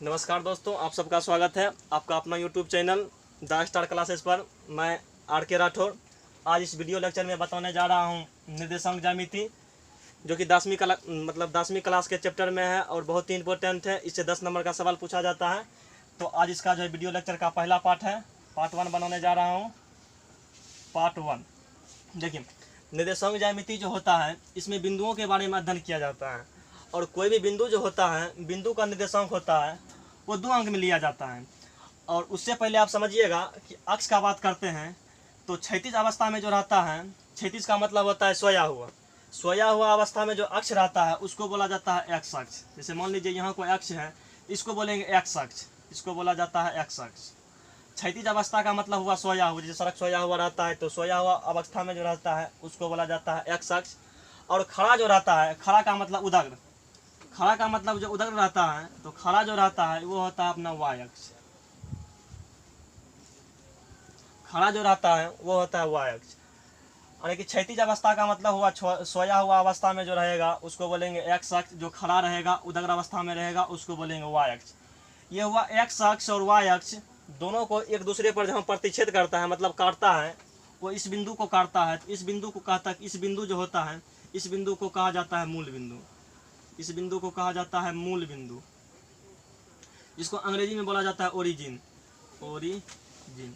नमस्कार दोस्तों, आप सबका स्वागत है आपका अपना YouTube channel the star classes पर। मैं आर.के. राठौर आज इस वीडियो लेक्चर में बताने जा रहा हूं निर्देशांक ज्यामिति, जो कि 10वीं क्लास के चैप्टर में है और बहुत ही इंपॉर्टेंट है। इससे 10 नंबर का सवाल पूछा जाता है। तो आज इसका जो है वीडियो लेक्चर का पहला पार्ट है, पार्ट 1 बनाने जा रहा हूँ। पार्ट 1 देखिए, निर्देशांक ज्यामिति जो होता है इसमें बिंदुओं के बारे में अध्ययन किया जाता है और कोई भी बिंदु जो होता है, बिंदु का निर्देशांक होता है वो 2 अंक में लिया जाता है। और उससे पहले आप समझिएगा कि अक्ष का बात करते हैं तो क्षैतिज अवस्था में जो रहता है, क्षैतिज का मतलब होता है सोया हुआ अवस्था में जो अक्ष रहता है उसको बोला जाता है एक्स अक्ष। जैसे मान लीजिए यहाँ कोई अक्ष है, इसको बोलेंगे एक्स अक्ष, इसको बोला जाता है एक्स अक्ष। क्षैतिज अवस्था का मतलब हुआ सोया हुआ, जैसे सड़क सोया हुआ रहता है तो सोया हुआ अवस्था में जो रहता है उसको बोला जाता है एक्स अक्ष। और खड़ा जो रहता है, खड़ा का मतलब उदग्र, खड़ा का मतलब जो उदग्र रहता है तो खड़ा जो रहता है वो होता है अपना वाई अक्ष। खड़ा जो रहता है वो होता है वाई अक्ष। यानी कि क्षैतिज अवस्था का मतलब हुआ सोया हुआ अवस्था में जो रहेगा उसको बोलेंगे एक्स अक्ष, जो खड़ा रहेगा उदग्र अवस्था में रहेगा उसको बोलेंगे वाई अक्ष। ये हुआ एक्स अक्ष और वाई अक्ष दोनों को एक दूसरे पर जहाँ प्रतिच्छेद करता है, मतलब काटता है, वो इस बिंदु को काटता है। तो इस बिंदु को कहता है, इस बिंदु जो होता है इस बिंदु को कहा जाता है मूल बिंदु। इस बिंदु को कहा जाता है मूल बिंदु। इसको अंग्रेजी में बोला जाता है ओरिजिन। ओरिजिन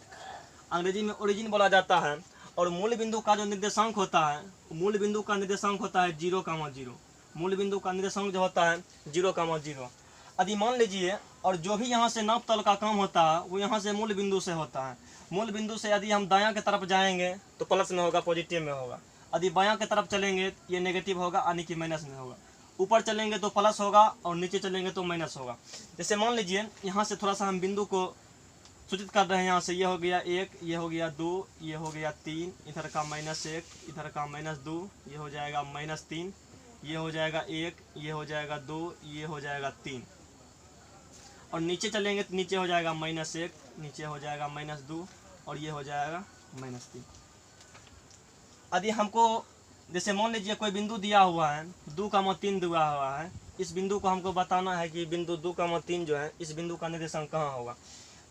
अंग्रेजी में ओरिजिन बोला जाता है। और मूल बिंदु का जो निर्देशांक होता है, मूल बिंदु का निर्देशांक होता है 0,0। मूल बिंदु का निर्देशांक जो होता है 0,0। यदि मान लीजिए और जो भी यहाँ से नाप तल का काम होता है वो यहाँ से मूल बिंदु से होता है। मूल बिंदु से यदि हम दायां की तरफ जाएंगे तो प्लस में होगा, पॉजिटिव में होगा। यदि बायां की तरफ चलेंगे ये नेगेटिव होगा, यानी कि माइनस में होगा। ऊपर चलेंगे तो प्लस होगा और नीचे चलेंगे तो माइनस होगा। जैसे मान लीजिए यहाँ से थोड़ा सा हम बिंदु को सूचित कर रहे हैं। यहाँ से ये हो गया 1, ये हो गया 2, ये हो गया 3, इधर का -1, इधर का -2, ये हो जाएगा -3, ये हो जाएगा 1, ये हो जाएगा 2, ये हो जाएगा 3। और नीचे चलेंगे तो नीचे हो जाएगा -1, नीचे हो जाएगा -2 और ये हो जाएगा -3। यदि हमको जैसे मान लीजिए कोई बिंदु दिया हुआ है 2,3 दिया हुआ है, इस बिंदु को हमको बताना है कि बिंदु 2,3 जो है इस बिंदु का निर्देशांक कहाँ होगा।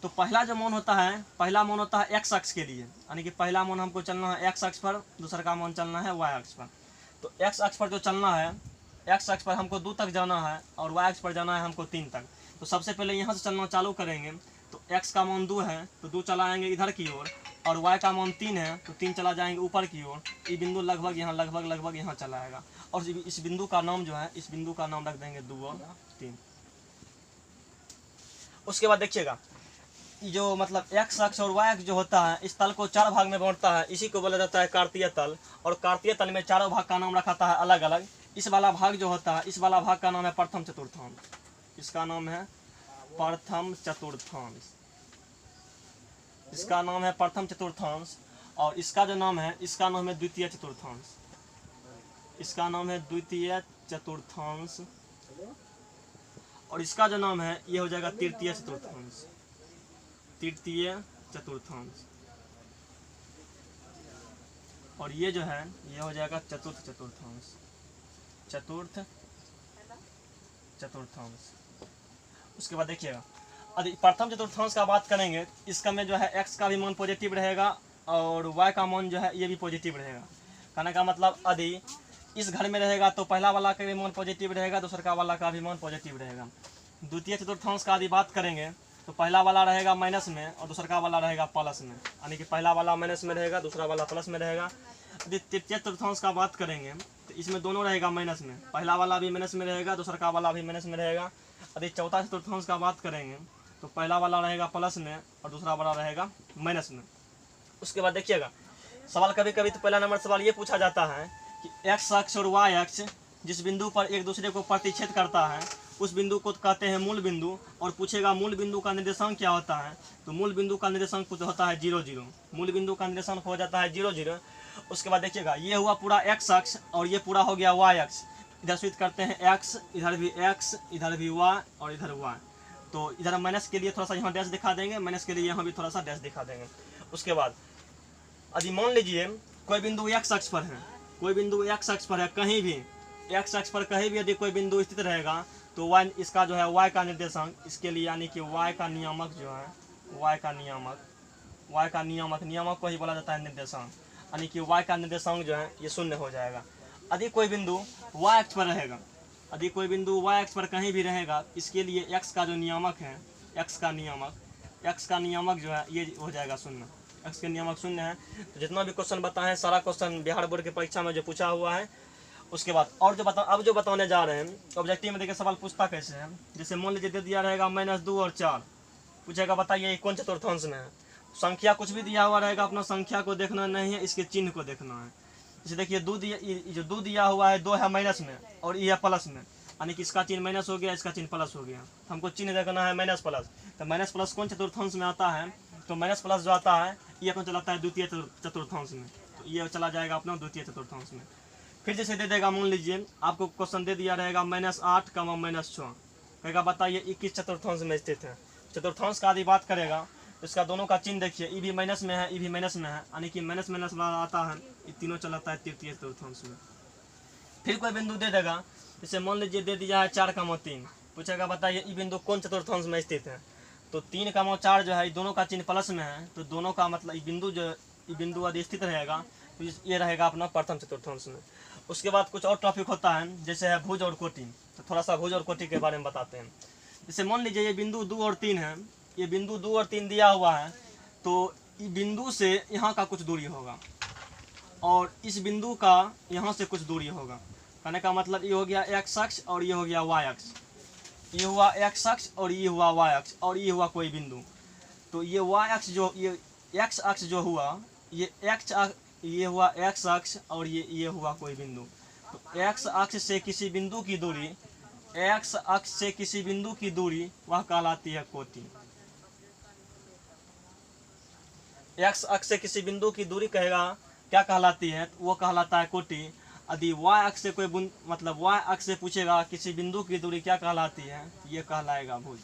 तो पहला जो मान होता है, पहला मान होता है एक्स अक्ष के लिए, यानी कि पहला मान हमको चलना है एक्स अक्ष पर, दूसरा का मान चलना है वाई अक्ष पर। तो एक्स अक्ष पर जो चलना है, एक्स अक्ष पर हमको 2 तक जाना है और वाई अक्ष पर जाना है हमको 3 तक। तो सबसे पहले यहाँ से चलना चालू करेंगे तो एक्स का मान 2 है तो 2 चलाएँगे इधर की ओर, और y का मान 3 है तो 3 चला जाएंगे ऊपर की ओर। ये बिंदु लगभग यहाँ चला आएगा। और इस बिंदु का नाम जो है, इस बिंदु का नाम रख देंगे 2 और 3। उसके बाद देखिएगा जो मतलब x अक्ष और y अक्ष जो होता है इस तल को 4 भाग में बांटता है। इसी को बोला जाता है कार्तीय तल। और कार्तीय तल में चारों भाग का नाम रखा है अलग अलग। इस वाला भाग जो होता है, इस वाला भाग का नाम है प्रथम चतुर्थांश। इसका नाम है प्रथम चतुर्थांश। इसका नाम है प्रथम चतुर्थांश। और इसका जो नाम है, इसका नाम है द्वितीय चतुर्थांश। इसका नाम है द्वितीय चतुर्थांश। और इसका जो नाम है ये हो जाएगा तृतीय चतुर्थांश। तृतीय चतुर्थांश। और ये जो है ये हो जाएगा चतुर्थ चतुर्थांश। चतुर्थ चतुर्थांश। उसके बाद देखिएगा यदि प्रथम चतुर्थांश का बात करेंगे, इसका में जो है x का भी मान पॉजिटिव रहेगा और y का मान जो है ये भी पॉजिटिव रहेगा। कहने का मतलब यदि इस घर में रहेगा तो पहला वाला का भी मान पॉजिटिव रहेगा, दूसरा वाला का भी मान पॉजिटिव रहेगा। द्वितीय चतुर्थांश का यदि बात करेंगे तो पहला वाला रहेगा माइनस में और दूसरा वाला रहेगा प्लस में, यानी कि पहला वाला माइनस में रहेगा, दूसरा वाला प्लस में रहेगा। यदि तृतीय चतुर्थांश का बात करेंगे तो इसमें दोनों रहेगा माइनस में, पहला वाला भी माइनस में रहेगा, दूसरा वाला भी माइनस में रहेगा। यदि चौथा चतुर्थांश का बात करेंगे तो पहला वाला रहेगा प्लस में और दूसरा वाला रहेगा माइनस में। उसके बाद देखिएगा सवाल कभी कभी तो पहला नंबर सवाल ये पूछा जाता है कि एक्स अक्ष और वाई अक्ष जिस बिंदु पर एक दूसरे को प्रतिच्छेद करता है उस बिंदु को कहते हैं मूल बिंदु। और पूछेगा मूल बिंदु का निर्देशांक क्या होता है, तो मूल बिंदु का निर्देशांक होता है 0,0। मूल बिंदु का निर्देशांक हो जाता है 0,0। उसके बाद देखिएगा ये हुआ पूरा एक्स अक्ष और ये पूरा हो गया वाई अक्ष। इधर स्विच करते हैं एक्स, इधर भी एक्स, इधर भी वाई और इधर वाई। तो इधर माइनस के लिए थोड़ा सा यहाँ डैश दिखा देंगे, माइनस के लिए यहाँ भी थोड़ा सा डैश दिखा देंगे। उसके बाद यदि मान लीजिए कोई बिंदु एक्स अक्ष पर है, कोई बिंदु एक्स अक्ष पर है, कहीं भी एक्स अक्ष पर कहीं भी यदि कोई बिंदु स्थित रहेगा तो y इसका जो है y का निर्देशांक इसके लिए यानी कि y का नियामक जो है y का नियामक को ही बोला जाता है निर्देशांक, यानी कि y का निर्देशांक जो है ये शून्य हो जाएगा। यदि कोई बिंदु y अक्ष पर रहेगा, यदि कोई बिंदु y अक्ष पर कहीं भी रहेगा, इसके लिए x का जो नियामक है x का नियामक जो है ये हो जाएगा शून्य। x के नियामक शून्य है। तो जितना भी क्वेश्चन बताए हैं सारा क्वेश्चन बिहार बोर्ड की परीक्षा में जो पूछा हुआ है। उसके बाद और जो बताने जा रहे हैं ऑब्जेक्टिव में देखिए सवाल पूछता कैसे है। जैसे मान लीजिए दे दिया रहेगा -2 और 4, पूछेगा बताइए कौन चतुर्थांश में है। संख्या कुछ भी दिया हुआ रहेगा, अपना संख्या को देखना नहीं है, इसके चिन्ह को देखना है। जैसे देखिए जो 2 दिया हुआ है 2 है माइनस में और ये है प्लस में, यानी कि इसका चिन्ह माइनस हो गया, इसका चिन्ह प्लस हो गया। तो हमको चिन्ह देखना है माइनस प्लस। तो माइनस प्लस कौन चतुर्थांश में आता है, तो माइनस प्लस जो आता है ये अपना चलाता है द्वितीय चतुर्थांश में, तो ये चला जाएगा अपना द्वितीय चतुर्थांश में। फिर जैसे दे देगा, मान लीजिए आपको क्वेश्चन दे दिया रहेगा -8, -6, कहेगा बताइए 21 चतुर्थांश में स्थित है। चतुर्थांश का यदि बात करेगा तो इसका दोनों का चिन्ह देखिए, ई भी माइनस में है, ई भी माइनस में है, यानी कि माइनस वाला आता है, ये तीनों चलाता है तृतीय चतुर्थांश में। फिर कोई बिंदु दे देगा, जैसे मान लीजिए दे दिया है 4, 3, पूछेगा बताइए ये बिंदु कौन चतुर्थांश में स्थित है। तो 3, 4 जो है दोनों का चिन्ह प्लस में है, तो दोनों का मतलब ये बिंदु यदि स्थित रहेगा तो ये रहेगा अपना प्रथम चतुर्थांश में। उसके बाद कुछ और टॉपिक होता है, जैसे है भुज और कोटि। तो थोड़ा सा भुज और कोटि के बारे में बताते हैं। जैसे मान लीजिए ये बिंदु 2 और 3 है, ये बिंदु 2 और 3 दिया हुआ है, तो इस बिंदु से यहाँ का कुछ दूरी होगा और इस बिंदु का यहाँ से कुछ दूरी होगा। कहने का मतलब ये हो गया x अक्ष और ये हो गया y अक्ष, ये हुआ x अक्ष और ये हुआ y अक्ष और ये हुआ कोई बिंदु। तो ये y अक्ष जो ये x अक्ष जो हुआ ये हुआ x अक्ष और ये हुआ कोई बिंदु। तो x अक्ष से किसी बिंदु की दूरी, x अक्ष से किसी बिंदु की दूरी वह कहलाती है कोटि। x अक्ष से किसी बिंदु की दूरी कहेगा क्या कहलाती है, तो वो कहलाता है कोटि। यदि y अक्ष से कोई मतलब y अक्ष से पूछेगा किसी बिंदु की दूरी क्या कहलाती है, ये कहलाएगा भुज।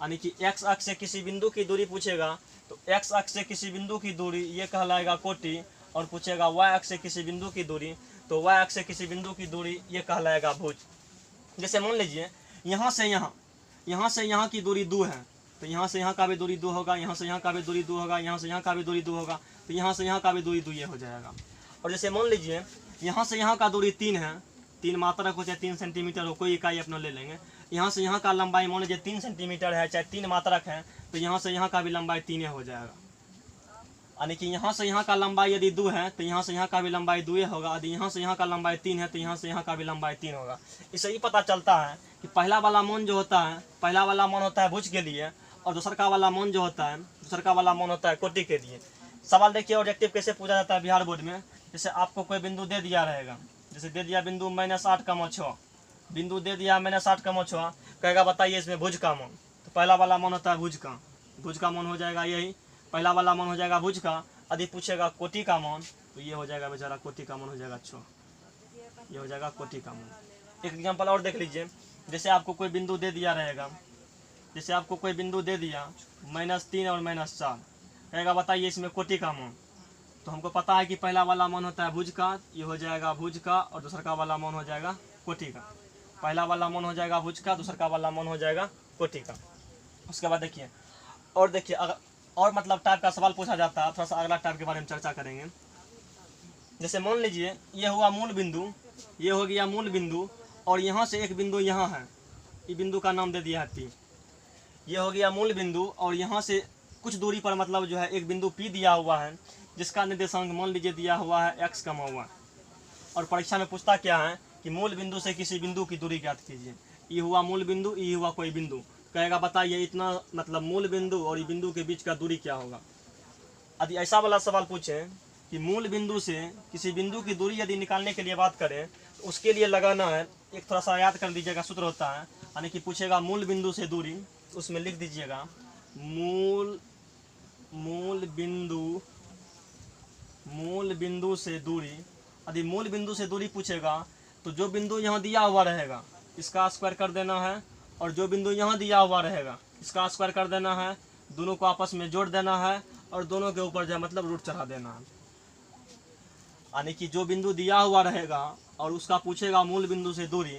यानी कि x अक्ष से किसी बिंदु की दूरी पूछेगा तो x अक्ष से किसी बिंदु की दूरी ये कहलाएगा कोटि, और पूछेगा y अक्ष से किसी बिंदु की दूरी तो y अक्ष से किसी बिंदु की दूरी ये कहलाएगा भुज। जैसे मान लीजिए यहाँ से यहाँ की दूरी 2 है, तो यहाँ से यहाँ का भी दूरी 2 होगा, यहाँ से यहाँ का भी दूरी 2 होगा, यहाँ से यहाँ का भी दूरी 2 होगा, तो यहाँ से यहाँ का भी दूरी 2 ये हो जाएगा। और जैसे मान लीजिए यहाँ से यहाँ का दूरी 3 है, 3 मात्रक हो चाहे 3 सेंटीमीटर हो, कोई इकाई अपना ले लेंगे। यहाँ से यहाँ का लंबाई मान लीजिए 3 सेंटीमीटर है, चाहे 3 मात्रक है, तो यहाँ से यहाँ का भी लंबाई 3 हो जाएगा। यानी कि यहाँ से यहाँ का लंबाई यदि 2 है तो यहाँ से यहाँ का भी लंबाई 2 होगा। यदि यहाँ से यहाँ का लंबाई 3 है तो यहाँ से यहाँ का भी लंबाई 3 होगा। इससे ये पता चलता है कि पहला वाला मान जो होता है, पहला वाला मान होता है भुज के लिए, और दूसरा वाला मान जो होता है, दूसरा वाला मान होता है कोटि के लिए। सवाल देखिए ऑब्जेक्टिव कैसे पूछा जाता है बिहार बोर्ड में। जैसे आपको कोई बिंदु दे दिया रहेगा, जैसे दे दिया बिंदु -8, बिंदु दे दिया -8, कहेगा बताइए इसमें भुज का मान। तो पहला वाला मान होता है भुज का मान हो जाएगा यही, पहला वाला मान हो जाएगा भुज का। यदि पूछेगा कोटि का मान तो ये हो जाएगा बेचारा कोटि का मान हो जाएगा 6, ये हो जाएगा कोटि का मान। एक एग्जाम्पल और देख लीजिए। जैसे आपको कोई बिंदु दे दिया रहेगा, जैसे आपको कोई बिंदु दे दिया -3 और -4, कहेगा बताइए इसमें कोटि का मान। तो हमको पता है कि पहला वाला मान होता है भुज का, ये हो जाएगा भुज का, और दूसरा वाला मान हो जाएगा कोटि का। पहला वाला मान हो जाएगा भुज का, दूसरा वाला मान हो जाएगा कोटि का। उसके बाद देखिए अगर और मतलब टाइप का सवाल पूछा जाता है, थोड़ा सा अगला टाइप के बारे में चर्चा करेंगे। जैसे मान लीजिए ये हुआ मूल बिंदु, ये हो गया मूल बिंदु, और यहाँ से एक बिंदु यहाँ है, ये बिंदु का नाम दे दिया है P। ये हो गया मूल बिंदु, और यहाँ से कुछ दूरी पर मतलब जो है एक बिंदु P दिया हुआ है, जिसका निर्देशांक मान लीजिए दिया हुआ है x, y। और परीक्षा में पूछता क्या है कि मूल बिंदु से किसी बिंदु की दूरी ज्ञात कीजिए। ये हुआ मूल बिंदु, ये हुआ कोई बिंदु, कहेगा बताइए इतना मतलब मूल बिंदु और ये बिंदु के बीच का दूरी क्या होगा। यदि ऐसा वाला सवाल पूछें कि मूल बिंदु से किसी बिंदु की दूरी यदि निकालने के लिए बात करें तो उसके लिए लगाना है, एक थोड़ा सा याद कर लीजिएगा सूत्र होता है। यानी कि पूछेगा मूल बिंदु से दूरी, उसमें लिख दीजिएगा मूल बिंदु से दूरी। यदि मूल बिंदु से दूरी पूछेगा तो जो बिंदु यहाँ दिया हुआ रहेगा इसका स्क्वायर कर देना है, और जो बिंदु यहाँ दिया हुआ रहेगा इसका स्क्वायर कर देना है, दोनों को आपस में जोड़ देना है, और दोनों के ऊपर जो है मतलब रूट चढ़ा देना है। यानी कि जो बिंदु दिया हुआ रहेगा और उसका पूछेगा मूल बिंदु से दूरी,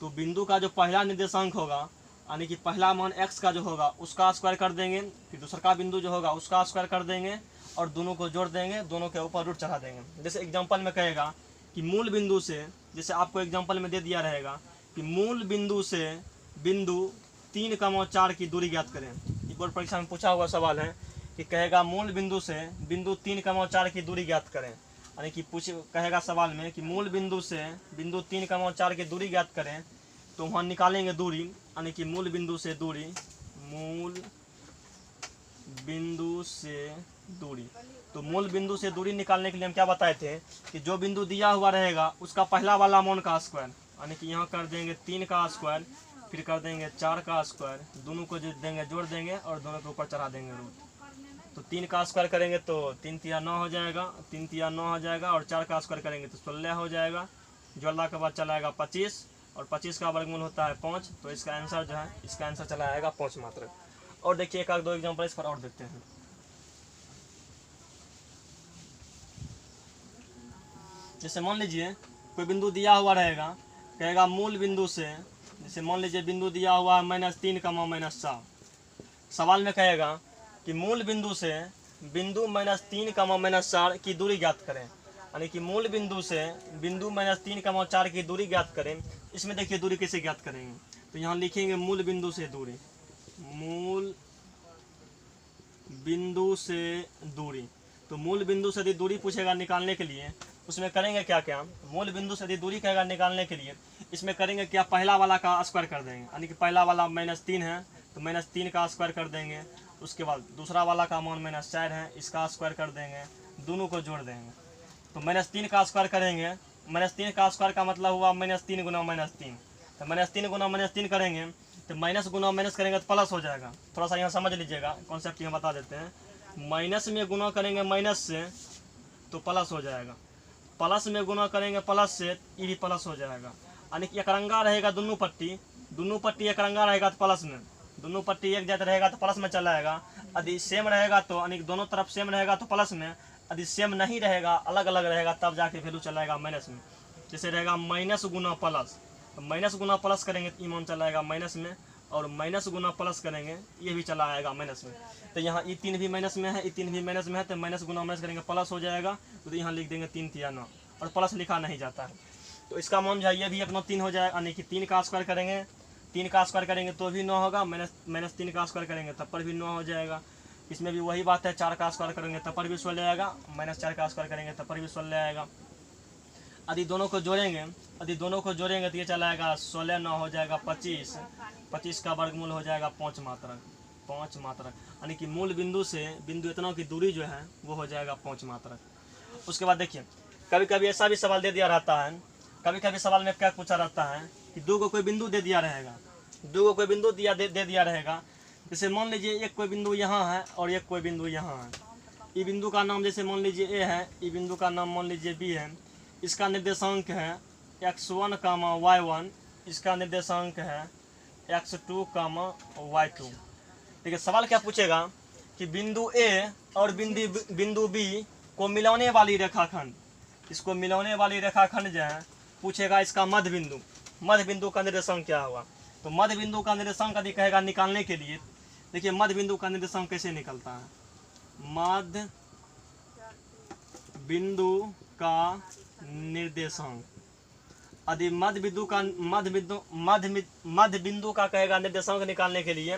तो बिंदु का जो पहला निर्देशांक होगा यानी कि पहला मान x का जो होगा उसका स्क्वायर कर देंगे, फिर दूसरा का बिंदु जो होगा उसका स्क्वायर कर देंगे और दोनों को जोड़ देंगे, दोनों के ऊपर रूट चढ़ा देंगे। जैसे एग्जांपल में कहेगा कि मूल बिंदु से, जैसे आपको एग्जांपल में दे दिया रहेगा कि मूल बिंदु से बिंदु 3,4 की दूरी ज्ञात करें। ये बोर्ड परीक्षा में पूछा हुआ सवाल है कि कहेगा मूल बिंदु से बिंदु 3,4 की दूरी ज्ञात करें, यानी कि कहेगा सवाल में कि मूल बिंदु से बिंदु 3,4 की दूरी ज्ञात करें, तो वहाँ निकालेंगे दूरी, यानी कि मूल बिंदु से दूरी, मूल बिंदु से दूरी। तो मूल बिंदु से दूरी निकालने के लिए हम क्या बताए थे कि जो बिंदु दिया हुआ रहेगा उसका पहला वाला मान का स्क्वायर, यानी कि यहाँ कर देंगे 3 का स्क्वायर, फिर कर देंगे 4 का स्क्वायर, दोनों को जोड़ देंगे और दोनों के ऊपर चढ़ा देंगे रूट। तो 3 का स्क्वायर करेंगे तो 3 तिया 9 हो जाएगा, 3 तिया 9 हो जाएगा, और 4 का स्क्वायर करेंगे तो 16 हो जाएगा। जोड़ने के बाद चला आएगा 25, और 25 का वर्गमूल होता है 5, तो इसका आंसर जो है, इसका आंसर चला आएगा 5 मात्रक। और देखिए एक आध दो एग्जाम्पल इस पर और देखते हैं। जैसे मान लीजिए कोई बिंदु दिया हुआ रहेगा, कहेगा मूल बिंदु से, जैसे मान लीजिए बिंदु दिया हुआ है -3, -4। सवाल में कहेगा कि मूल बिंदु से बिंदु -3, -4 की दूरी ज्ञात करें, यानी कि मूल बिंदु से बिंदु -3, 4 की दूरी ज्ञात करें। इसमें देखिए दूरी कैसे ज्ञात करेंगे, तो यहाँ लिखेंगे मूल बिंदु से दूरी, मूल बिंदु से दूरी। तो मूल बिंदु से यदि दूरी पूछेगा निकालने के लिए, उसमें करेंगे क्या क्या, मूल बिंदु से यदि दूरी कहेगा निकालने के लिए, इसमें करेंगे क्या, पहला वाला का स्क्वायर कर देंगे, यानी कि पहला वाला -3 है तो -3 का स्क्वायर कर देंगे। उसके बाद दूसरा वाला का मान -4 है, इसका स्क्वायर कर देंगे, दोनों को जोड़ देंगे। तो -3 का स्क्वायर करेंगे, -3 का स्क्वायर का मतलब हुआ -3 गुना -3, तो -3 गुना -3 करेंगे तो माइनस गुना माइनस करेंगे तो प्लस हो जाएगा। थोड़ा सा यहाँ समझ लीजिएगा, कॉन्सेप्ट यहाँ बता देते हैं। माइनस में गुना करेंगे माइनस से तो प्लस हो जाएगा, प्लस में गुना करेंगे प्लस से, ये भी प्लस हो जाएगा। यानी कि एकरंगा रहेगा दोनों पट्टी एकरंगा रहेगा तो प्लस में, दोनों पट्टी एक जैसा रहेगा तो प्लस में चला जाएगा। यदि सेम रहेगा तो, यानी दोनों तरफ सेम रहेगा तो प्लस में, यदि सेम नहीं रहेगा अलग अलग रहेगा तब जाके वैल्यू चलाएगा माइनस में। जैसे रहेगा माइनस गुना प्लस, तो माइनस गुना प्लस करेंगे तो ईमान चला आएगा माइनस में, और माइनस गुना प्लस करेंगे ये भी चला आएगा माइनस में। तो यहाँ ये 3 भी माइनस में है, ये 3 भी माइनस में है, तो माइनस गुना माइनस करेंगे प्लस हो जाएगा। तो यहाँ लिख देंगे 3 तिया 9, और प्लस लिखा नहीं जाता है। तो इसका मान जो है ये भी अपना 3 हो जाएगा, यानी कि 3 का स्क्वायर करेंगे, 3 का स्क्वायर करेंगे तो भी 9 होगा, -3 का स्क्वायर करेंगे तब पर भी 9 हो जाएगा। इसमें भी वही बात है, 4 का स्क्वायर करेंगे तब पर भी 16 आएगा, -4 का स्क्वायर करेंगे तब पर भी 16 आएगा। यदि दोनों को जोड़ेंगे तो ये चला आएगा 16, 9 हो जाएगा 25, 25 का वर्गमूल हो जाएगा 5 मात्रक, यानी कि मूल बिंदु से बिंदु इतना की दूरी जो है वो हो जाएगा 5 मात्रक। उसके बाद देखिए कभी कभी ऐसा भी सवाल दे दिया रहता है, कभी सवाल में क्या पूछा रहता है कि 2 को कोई बिंदु दे दिया रहेगा, 2 को कोई बिंदु दे दिया रहेगा। जैसे मान लीजिए एक कोई बिंदु यहाँ है और एक कोई बिंदु यहाँ है। ये बिंदु का नाम जैसे मान लीजिए ए है, ये बिंदु का नाम मान लीजिए बी है, इसका निर्देशांक है x1, y1, इसका निर्देशांक है x2, y2। ठीक है, सवाल क्या पूछेगा कि बिंदु ए और बिंदु बी को मिलाने वाली रेखाखंड, इसको मिलाने वाली रेखाखंड जो है पूछेगा इसका मध्य बिंदु का निर्देशांक क्या होगा। तो मध्य बिंदु का निर्देशांक यदि कहेगा निकालने के लिए, देखिए मध्य बिंदु का निर्देशांक कैसे निकलता है। मध्य बिंदु का निर्देशांक, यदि मध्य बिंदु का कहेगा निर्देशांक निकालने के लिए,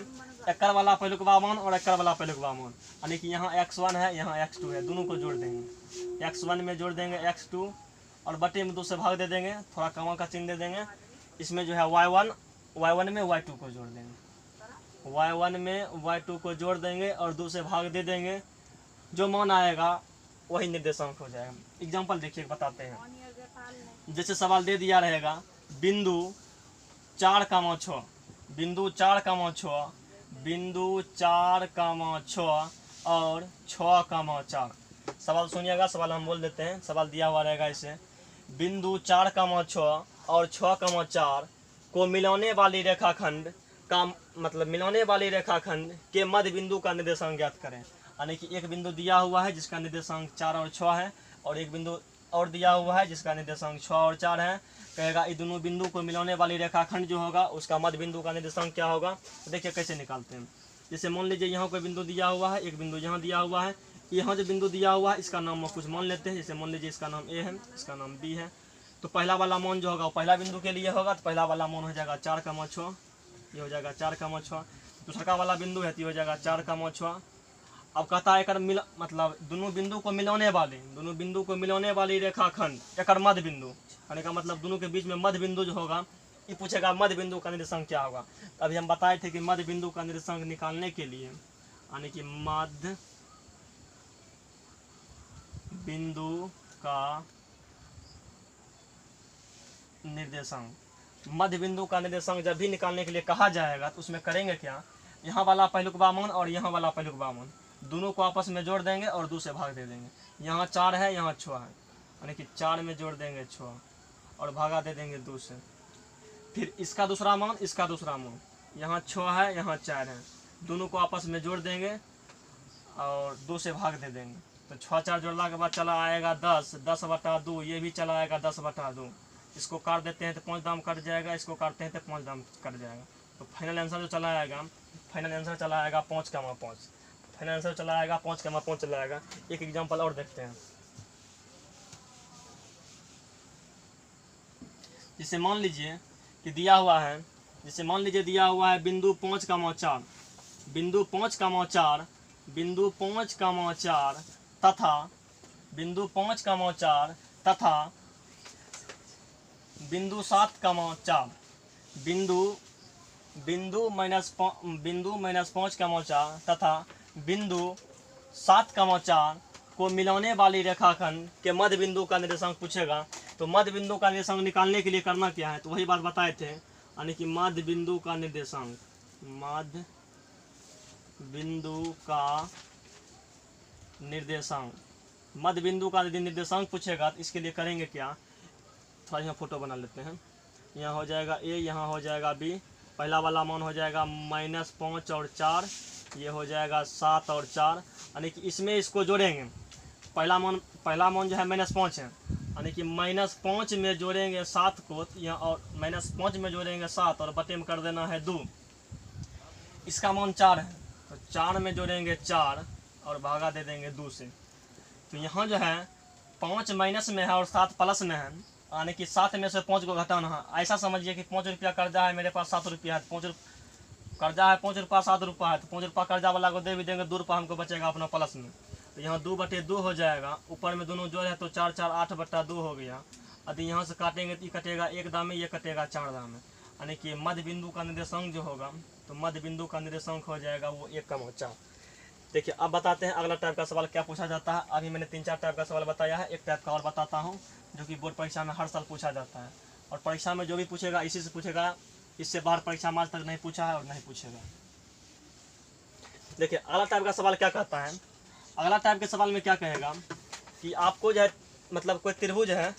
एक्कर वाला पहलुकवा मान और एक्कर वाला पहलुकवा मान, यानी कि यहाँ x1 है यहाँ x2 है, दोनों को जोड़ देंगे, x1 में जोड़ देंगे x2 और बटे में 2 से भाग दे देंगे, थोड़ा कमा का चिन्ह दे देंगे। इसमें जो है y1 में y2 को जोड़ देंगे, y1 में y2 को जोड़ देंगे और 2 से भाग दे देंगे, जो मान आएगा वही निर्देशांक हो जाएगा। एग्जाम्पल देखिए बताते हैं। जैसे सवाल दे दिया रहेगा बिंदु 4,6, बिंदु 4,6, बिंदु 4,6 और 6,4। सवाल सुनिएगा, सवाल हम बोल देते हैं। सवाल दिया हुआ रहेगा इसे, बिंदु 4,6 और 6,4 को मिलाने वाली रेखाखंड का मतलब मिलाने वाली रेखाखंड के मध्य बिंदु का निर्देशांक ज्ञात करें। यानी कि एक बिंदु दिया हुआ है जिसका निर्देशांक 4 और 6 है, और एक बिंदु और दिया हुआ है जिसका निर्देशांक 6 और 4 है। कहेगा इन दोनों बिंदु को मिलाने वाली रेखाखंड जो होगा उसका मध्य बिंदु का निर्देशांक क्या होगा। तो देखिए कैसे निकालते हैं। जैसे मान लीजिए यहाँ कोई बिंदु दिया हुआ है, एक बिंदु यहाँ दिया हुआ है, यहाँ जो बिंदु दिया हुआ है इसका नाम कुछ मान लेते हैं। जैसे मान लीजिए इसका नाम ए है, इसका नाम बी है। तो पहला वाला मान जो होगा वो पहला बिंदु के लिए होगा, तो पहला वाला मान हो जाएगा 4,6, ये हो जाएगा 4,6। दूसरा वाला बिंदु है तो हो जाएगा 4,6। अब कहता है एक मतलब दोनों बिंदु को मिलाने वाली रेखाखंड एक मध्य बिंदु, कहने का मतलब दोनों के बीच में मध्य बिंदु जो होगा ये पूछेगा मध्य बिंदु का निर्देशांक क्या होगा। तो अभी हम बताए थे कि मध्य बिंदु का निर्देशांक निकालने के लिए यानी कि मध्य बिंदु का निर्देशांक, मध्य बिंदु का निर्देशांक जब भी निकालने के लिए कहा जाएगा तो उसमें करेंगे क्या, यहाँ वाला पहलुकवा मान और यहाँ वाला पहलुकवा मान दोनों को आपस में जोड़ देंगे और 2 से भाग दे देंगे। यहाँ 4 है, यहाँ 6 है, यानी कि 4 में जोड़ देंगे 6 और भागा दे देंगे 2 से। फिर इसका दूसरा मान, इसका दूसरा मान, यहाँ 6 है, यहाँ 4 है, दोनों को आपस में जोड़ देंगे और 2 से भाग दे देंगे। तो 6 4 जोड़ने के बाद चला आएगा 10, 10/2, ये भी चला आएगा 10/2। इसको काट देते हैं तो 5 दाम कट जाएगा, इसको काटते हैं तो 5 दाम कट जाएगा। तो फाइनल आंसर जो चला आएगा, फाइनल आंसर चला आएगा 5,5। फाइनल आंसर चला आएगा 5,5 चला आएगा। एक एग्जांपल और देखते हैं। जिसे मान लीजिए कि दिया हुआ है, जैसे मान लीजिए दिया हुआ है बिंदु 5,4, बिंदु 5,4, बिंदु 5,4 तथा बिंदु 5,4 तथा बिंदु 7,4, बिंदु -5,4 तथा बिंदु 7,4 को मिलाने वाली रेखाखंड के मध्य बिंदु का निर्देशांक पूछेगा। तो मध्य बिंदु का निर्देशांक निकालने के लिए करना क्या है, तो वही बात बताए थे, यानी कि मध्य बिंदु का निर्देशांक, मध्य बिंदु का निर्देशांक, मध्य बिंदु का यदि निर्देशांक पूछेगा तो इसके लिए करेंगे क्या, थोड़ा यहाँ फोटो बना लेते हैं। यहाँ हो जाएगा ए, यहाँ हो जाएगा बी। पहला वाला मान हो जाएगा -5 और 4, ये हो जाएगा 7 और 4, यानी कि इसमें इसको जोड़ेंगे। पहला मान जो है -5 है, यानी कि -5 में जोड़ेंगे 7 को, यहाँ और -5 में जोड़ेंगे 7 और बटे में कर देना है 2। इसका मान 4 है तो 4 में जोड़ेंगे 4 और भागा दे देंगे 2 से। तो यहाँ जो है 5 माइनस में है और 7 प्लस में है, यानी कि 7 में से 5 को घटाना है। ऐसा समझिए कि 5 रुपया कर्जा है, मेरे पास 7 रुपया है, 5 कर्जा है 5 रुपया 7 रुपया है, तो 5 रुपया कर्जा वाला को दे भी देंगे, 2 रुपया हमको बचेगा अपना प्लस में। तो यहाँ 2/2 हो जाएगा, ऊपर में दोनों जोड़ है तो 4 4 8/2 हो गया। यदि यहाँ से काटेंगे तो ये कटेगा 1 दाम, ये कटेगा 4 दाम, यानी कि मध्य बिंदु का निर्देशांक जो होगा, तो मध्य बिंदु का निर्देशांक हो जाएगा वो 1,4। देखिए अब बताते हैं अगला टाइप का सवाल क्या पूछा जाता है। अभी मैंने 3 4 टाइप का सवाल बताया है, एक टाइप का और बताता हूँ जो कि बोर्ड परीक्षा में हर साल पूछा जाता है, और परीक्षा में जो भी पूछेगा इसी से पूछेगा, इससे बाहर परीक्षा में आज तक नहीं पूछा है और नहीं पूछेगा। देखिए अगला टाइप का सवाल क्या कहता है, अगला टाइप के सवाल में क्या कहेगा कि आपको जो है मतलब कोई त्रिभुज है,